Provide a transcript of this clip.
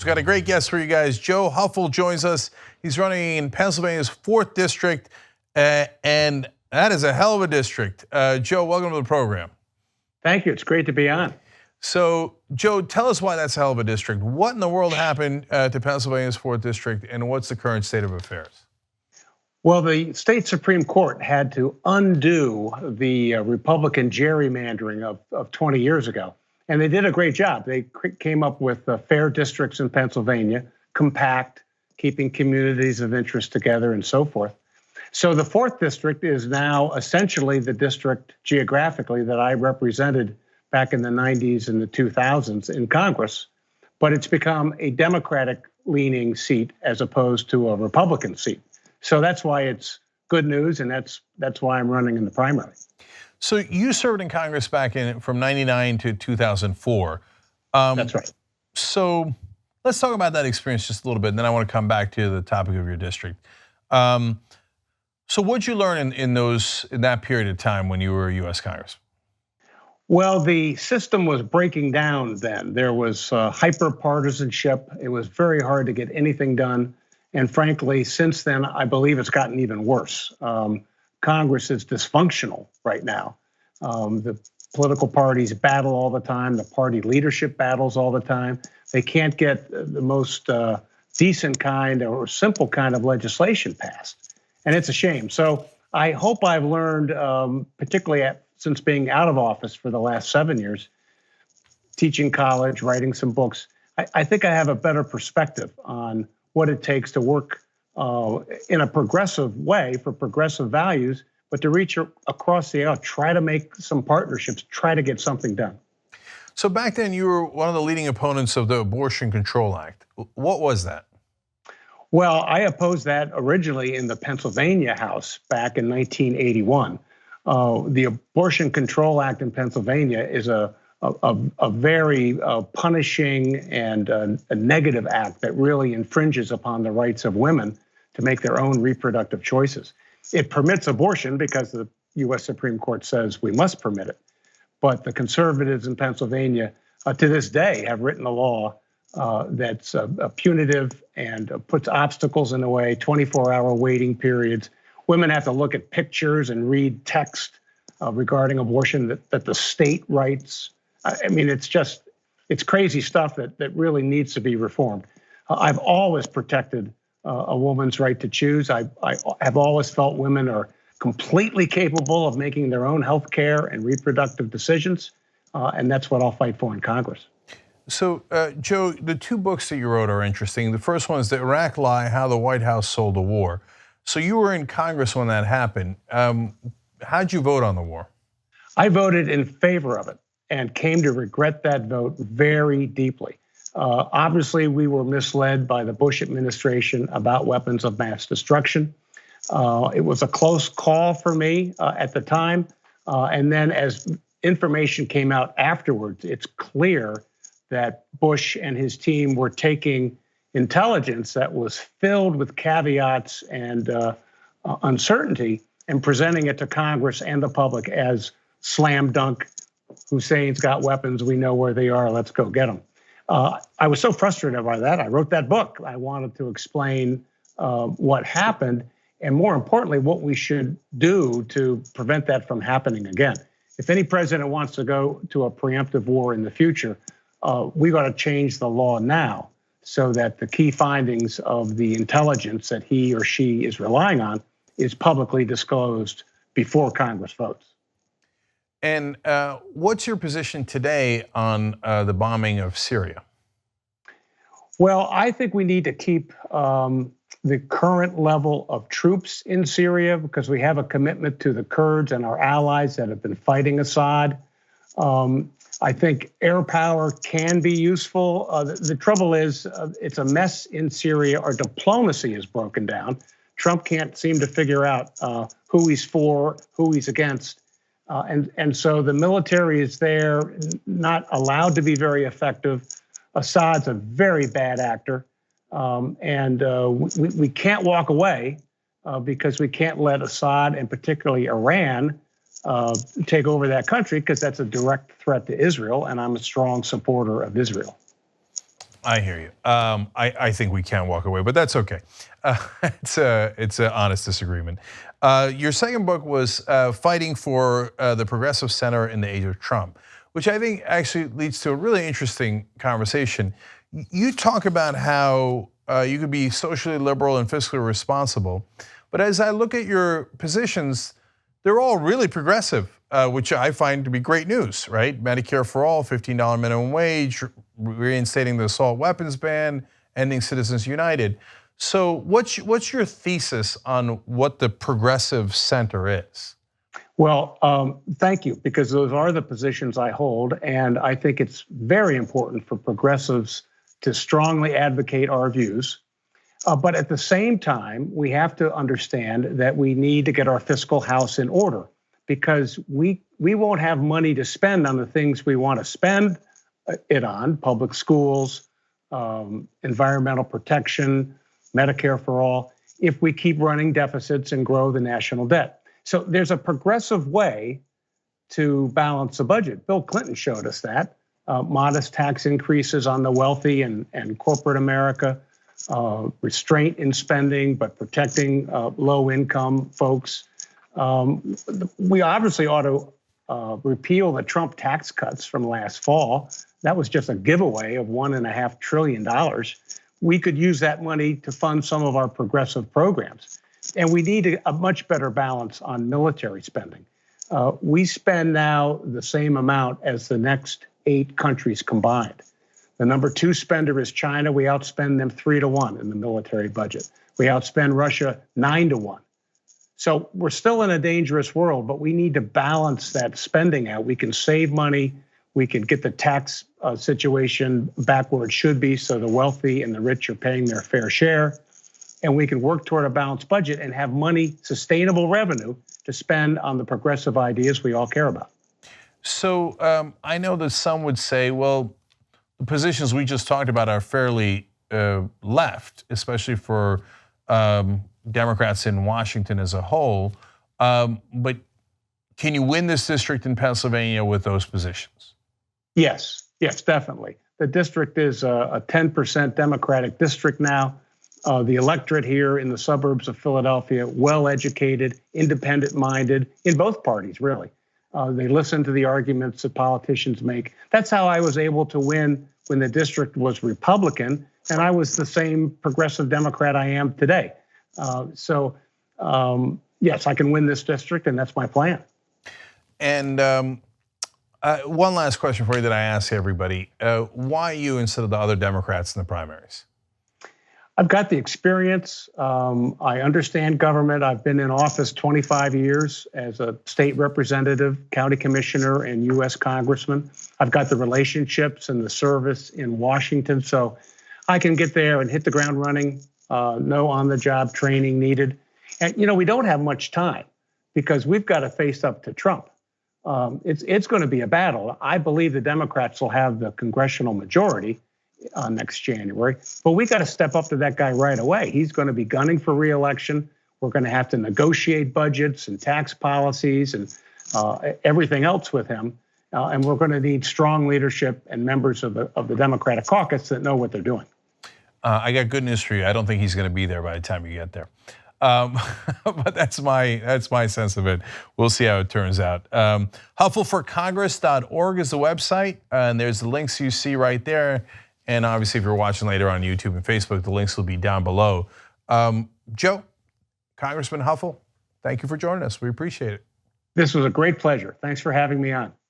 We've got a great guest for you guys. Joe Hoeffel joins us. He's running in Pennsylvania's 4th District, and that is a hell of a district. Joe, welcome to the program. Thank you, it's great to be on. So, Joe, tell us why that's a hell of a district. What in the world happened to Pennsylvania's 4th District, and what's the current state of affairs? Well, the state Supreme Court had to undo the Republican gerrymandering of 20 years ago. And they did a great job. They came up with fair districts in Pennsylvania, compact, keeping communities of interest together and so forth. So the 4th District is now essentially the district geographically that I represented back in the 90s and the 2000s in Congress, but it's become a Democratic leaning seat as opposed to a Republican seat. So that's why it's good news, and that's why I'm running in the primary. So you served in Congress back from 99 to 2004. That's right. So let's talk about that experience just a little bit, and then I want to come back to the topic of your district. So what'd you learn in that period of time when you were a US Congressman? Well, the system was breaking down then. There was hyper partisanship. It was very hard to get anything done. And frankly, since then, I believe it's gotten even worse. Congress is dysfunctional right now. The political parties battle all the time. The party leadership battles all the time. They can't get the most decent kind or simple kind of legislation passed. And it's a shame. So I hope I've learned, particularly since being out of office for the last 7 years, teaching college, writing some books, I think I have a better perspective on what it takes to work in a progressive way for progressive values, but to reach across the aisle, try to make some partnerships, try to get something done. So back then you were one of the leading opponents of the Abortion Control Act. What was that? Well, I opposed that originally in the Pennsylvania House back in 1981. The Abortion Control Act in Pennsylvania is a very punishing and a negative act that really infringes upon the rights of women to make their own reproductive choices. It permits abortion because the US Supreme Court says we must permit it. But the conservatives in Pennsylvania to this day have written a law that's punitive and puts obstacles in the way, 24-hour waiting periods. Women have to look at pictures and read text regarding abortion that the state writes. I mean, it's crazy stuff that really needs to be reformed. I've always protected a woman's right to choose. I have always felt women are completely capable of making their own health care and reproductive decisions, and that's what I'll fight for in Congress. So, Joe, the two books that you wrote are interesting. The first one is The Iraq Lie, How the White House Sold the War. So you were in Congress when that happened. How'd you vote on the war? I voted in favor of it and came to regret that vote very deeply. Obviously, we were misled by the Bush administration about weapons of mass destruction. It was a close call for me at the time. And then as information came out afterwards, it's clear that Bush and his team were taking intelligence that was filled with caveats and uncertainty and presenting it to Congress and the public as slam dunk. Hussein's got weapons, we know where they are, let's go get them. I was so frustrated by that, I wrote that book. I wanted to explain what happened, and more importantly, what we should do to prevent that from happening again. If any president wants to go to a preemptive war in the future, we got to change the law now so that the key findings of the intelligence that he or she is relying on is publicly disclosed before Congress votes. And what's your position today on the bombing of Syria? Well, I think we need to keep the current level of troops in Syria because we have a commitment to the Kurds and our allies that have been fighting Assad. I think air power can be useful. The trouble is it's a mess in Syria. Our diplomacy is broken down. Trump can't seem to figure out who he's for, who he's against. And so the military is there, not allowed to be very effective. Assad's a very bad actor. And we can't walk away because we can't let Assad and particularly Iran take over that country because that's a direct threat to Israel, and I'm a strong supporter of Israel. I hear you. I think we can walk away, but that's okay. It's an honest disagreement. Your second book was Fighting for the Progressive Center in the Age of Trump, which I think actually leads to a really interesting conversation. You talk about how you could be socially liberal and fiscally responsible, but as I look at your positions, they're all really progressive, which I find to be great news, right? Medicare for all, $15 minimum wage, reinstating the assault weapons ban, ending Citizens United. So what's your thesis on what the progressive center is? Well, thank you, because those are the positions I hold, and I think it's very important for progressives to strongly advocate our views. But at the same time, we have to understand that we need to get our fiscal house in order, because we won't have money to spend on the things we want to spend it on: public schools, environmental protection, Medicare for all, if we keep running deficits and grow the national debt. So there's a progressive way to balance the budget. Bill Clinton showed us that. Modest tax increases on the wealthy and corporate America, restraint in spending, but protecting low-income folks. We obviously ought to repeal the Trump tax cuts from last fall. That was just a giveaway of $1.5 trillion. We could use that money to fund some of our progressive programs. And we need a much better balance on military spending. We spend now the same amount as the next 8 countries combined. The number 2 spender is China. We outspend them 3-1 in the military budget. We outspend Russia 9-1. So we're still in a dangerous world, but we need to balance that spending out. We can save money. We can get the tax situation back where it should be, so the wealthy and the rich are paying their fair share. And we can work toward a balanced budget and have money, sustainable revenue, to spend on the progressive ideas we all care about. So I know that some would say, well, the positions we just talked about are fairly left, especially for Democrats in Washington as a whole. But can you win this district in Pennsylvania with those positions? Yes, definitely. The district is a 10% Democratic district now. The electorate here in the suburbs of Philadelphia, well-educated, independent-minded, in both parties, really. They listen to the arguments that politicians make. That's how I was able to win when the district was Republican, and I was the same progressive Democrat I am today. Yes, I can win this district, and that's my plan. And one last question for you that I ask everybody. Why you instead of the other Democrats in the primaries? I've got the experience. I understand government. I've been in office 25 years as a state representative, county commissioner, and U.S. congressman. I've got the relationships and the service in Washington, so I can get there and hit the ground running. No on-the-job training needed. And we don't have much time because we've got to face up to Trump. It's going to be a battle. I believe the Democrats will have the congressional majority next January, but we got to step up to that guy right away. He's going to be gunning for re-election. We're going to have to negotiate budgets and tax policies and everything else with him, and we're going to need strong leadership and members of the Democratic caucus that know what they're doing. I got good news for you. I don't think he's going to be there by the time you get there. But that's my sense of it. We'll see how it turns out. Huffleforcongress.org is the website, and there's the links you see right there. And obviously, if you're watching later on YouTube and Facebook, the links will be down below. Joe, Congressman Hoeffel, thank you for joining us. We appreciate it. This was a great pleasure. Thanks for having me on.